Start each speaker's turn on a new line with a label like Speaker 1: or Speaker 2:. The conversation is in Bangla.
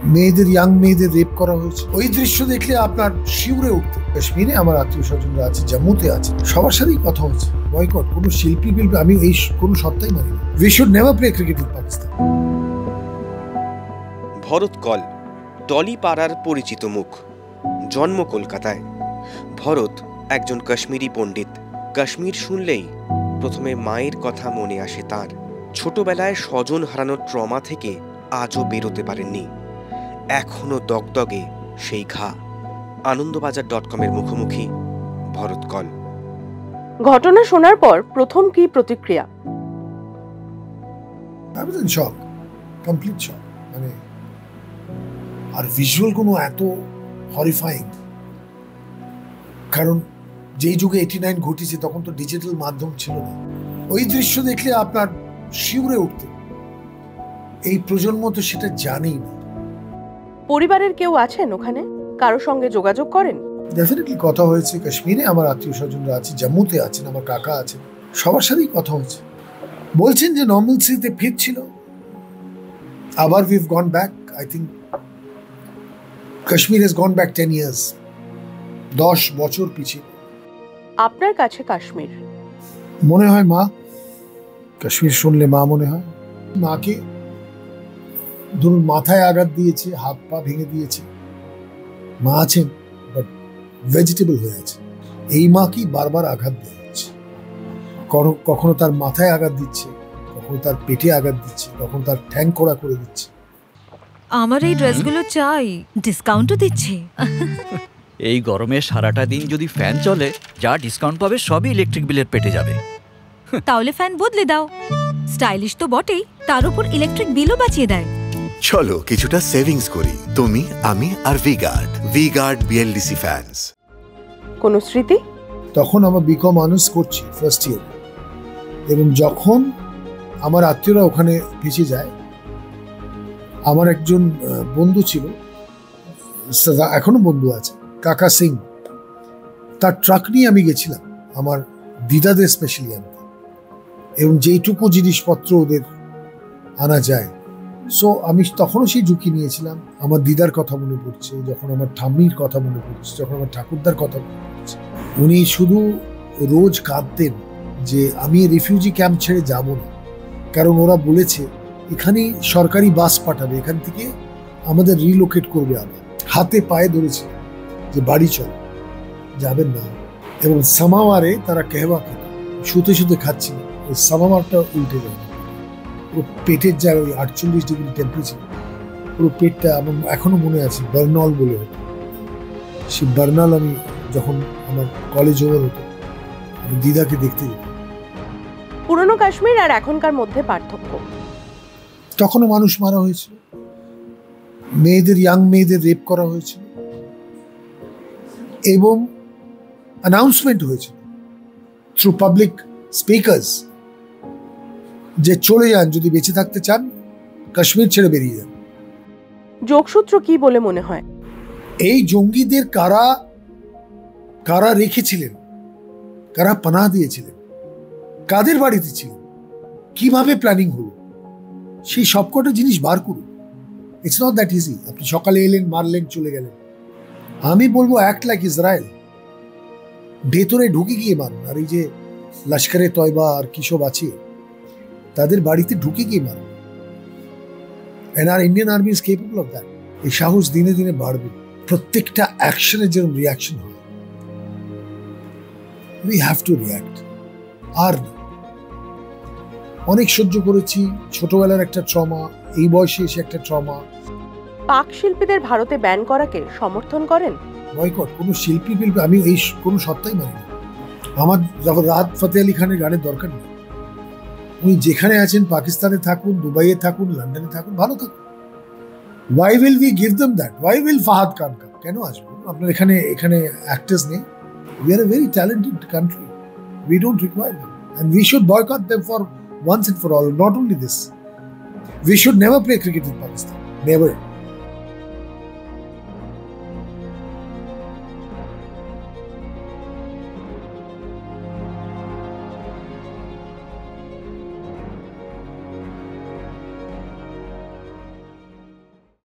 Speaker 1: মেয়েদের ইয়াং মেয়েদের রেপ করা হয়েছে। ওই দৃশ্য দেখলে আপনার শিউরে উঠতে। কাশ্মীরে আমার আত্মীয় স্বজনরা আছে, জম্মুতে আছে, সবার সাথেই কথা হচ্ছে। বয়কট, কোনো শিল্পী আমি এই কোনো সত্তাই মানি না। We should never play cricket in Pakistan.
Speaker 2: Bharat call Dolly পাড়ার পরিচিত মুখ। জন্ম কলকাতায়। ভরত একজন কাশ্মীরি পণ্ডিত। কাশ্মীর শুনলেই প্রথমে মায়ের কথা মনে আসে তার। ছোটবেলায় স্বজন হারানোর ট্রমা থেকে আজও বেরোতে পারেননি। এখনো দগদগে সেই ঘা। আনন্দবাজার.com-এর মুখোমুখি ভরত কল।
Speaker 3: ঘটনা শোনার পর প্রথম কি প্রতিক্রিয়া?
Speaker 1: শক, কমপ্লিট শক। মানে আর ভিজুয়াল কোনো এত হরিফাইং, কারণ যেই যুগে 89 ঘটেছে তখন তো ডিজিটাল মাধ্যম ছিল না। ওই দৃশ্য দেখলে আপনার শিউরে উঠতে। এই প্রজন্ম তো সেটা জানেই না।
Speaker 3: পরিবারের কেউ আছেন ওখানে? কারোর সঙ্গে যোগাযোগ করেন?
Speaker 1: ডেফিনেটলি কথা হয়েছে। কাশ্মীরে আমার আত্মীয় স্বজনরা আছে, জম্মুতে আছেন, আমার কাকা আছেন, সবার সাথেই কথা হয়েছে। বলছেন যে নর্মালসিতে ফিরছিল। আবার we've gone back. I think Kashmir has gone back 10 years, 10 বছর পিছিয়ে।
Speaker 3: আপনার কাছে কাশ্মীর
Speaker 1: মনে হয় মা। কাশ্মীর শুনলে মা মনে হয়। মাকে ধরুন মাথায় আঘাত দিয়েছে, হাত পা ভেঙে দিয়েছে, মা আছেন বাট ভেজিটেবল হয়ে আছে। এই মাকেই বারবার আঘাত দেওয়া হচ্ছে। কখনো তার মাথায় আঘাত দিচ্ছে, কখনো তার পেটে আঘাত দিচ্ছে, কখনো তার ঠ্যাং কড়া করে দিচ্ছে।
Speaker 4: আমার এই ড্রেসগুলো চাই, ডিসকাউন্টও দিচ্ছে।
Speaker 5: এই গরমে সারাটা দিন যদি ফ্যান চলে, যা ডিসকাউন্ট পাবে সবই ইলেকট্রিক বিলের পেটে যাবে।
Speaker 4: তাহলে ফ্যান বদলে দাও। স্টাইলিশ তো বটেই, তার উপর ইলেকট্রিক বিলও বাঁচিয়ে দেয়।
Speaker 6: চলো কিছুটা সেভিংস করি, তুমি, আমি আর ভি-গার্ড বিএলডিসি ফ্যানস।
Speaker 3: কোন স্মৃতি?
Speaker 1: তখন আমার বিকম অনার্স করছি, ফার্স্ট ইয়ার। এবং যখন আমার আত্মীয়রা ওখানে ভেসে যায়, আমার একজন বন্ধু ছিল, এখনো বন্ধু আছে, কাকা সিং। তার ট্রাক নিয়ে আমি গেছিলাম আমার দিদাদের স্পেশালি আনতে, এবং যেইটুকু জিনিসপত্র ওদের আনা যায়। সো আমি তখনও সেই ঝুঁকি নিয়েছিলাম। আমার দিদার কথা মনে পড়ছে, যখন আমার ঠাম্মির কথা মনে পড়ছে, যখন আমার ঠাকুরদার কথা মনে পড়ছে। উনি শুধু রোজ কাঁদতেন যে আমি রিফিউজি ক্যাম্প ছেড়ে যাব না, কারণ ওরা বলেছে এখানে সরকারি বাস পাঠাবে, এখান থেকে আমাদের রিলোকেট করবে। আবার হাতে পায়ে ধরেছে যে বাড়ি চল, যাবেন না। এবং সামাওয়ারে তারা কেহবা খেত, শুতে শুতে খাচ্ছিল। ওই সামাওয়ারটা উল্টে যায়, পুরো পেটের জায়গায় ওই 48 ডিগ্রি টেম্পারেচার, পুরো পেটটা আমার এখনো মনে আছে, বার্নাল বলে হতো। সেই বার্নাল আমি যখন আমার কলেজ ওভার হতো, আমি দিদাকে দেখতে যেতাম।
Speaker 3: পুরনো কাশ্মীর আর এখনকার মধ্যে পার্থক্য?
Speaker 1: তখনও মানুষ মারা হয়েছিল, মেয়েদের ইয়াং মেয়েদের রেপ করা হয়েছিল, এবং অ্যানাউন্সমেন্ট হয়েছিল থ্রু পাবলিক স্পিকার্স যে চলে যান, যদি বেঁচে থাকতে চান কাশ্মীর ছেড়ে বেরিয়ে যান।
Speaker 3: যোগসূত্র কি বলে মনে হয়?
Speaker 1: এই জঙ্গিদের কারা রেখেছিলেন, কারা পানাহ দিয়েছিলেন, কাদের বাড়িতে ছিলেন, কিভাবে প্ল্যানিং হলো, সেই সবকটা জিনিস বার করুন। It's not that easy. আপনি সকালে এলেন, মারলেন, চলে গেলেন। আমি বলবো অ্যাক্ট লাইক ইসরায়েল, ভেতরে ঢুকে গিয়ে মারুন। আর এই যে লস্করে তয়বা আর কিসব আছে, তাদের বাড়িতে ঢুকে গিয়ে মারুন। এন্ড আর Indian army is capable of that. এই সাহস দিনে দিনে বাড়বে। প্রত্যেকটা অ্যাকশনের যেরকম রিয়াকশন হয়, উই হ্যাভ টু রিয়াক্ট। আর অনেক সহ্য করেছি, ছোটবেলার একটা ট্রমা, এই বয়সে এসে একটা ট্রমা।
Speaker 3: পাক শিল্পীদের ভারতে ব্যান করাকে সমর্থন করেন?
Speaker 1: বয়কট, কোনো শিল্পী আমি এই কোনো সত্তাই মানি না। আমার যখন রাহাত ফতেহ আলী খানের গানের দরকার নেই। উনি যেখানে আছেন, পাকিস্তানে থাকুন, দুবাইয়ে থাকুন, লন্ডনে থাকুন, ভালো থাকুন। Why will we give them that? Why will Fahad Khan come? কেন আসবে? আপনার এখানে অ্যাক্টর্স নেই? We are a very talented country. We don't require them. And we should boycott them for once and for all. Not only this. We should never play cricket in Pakistan. Never.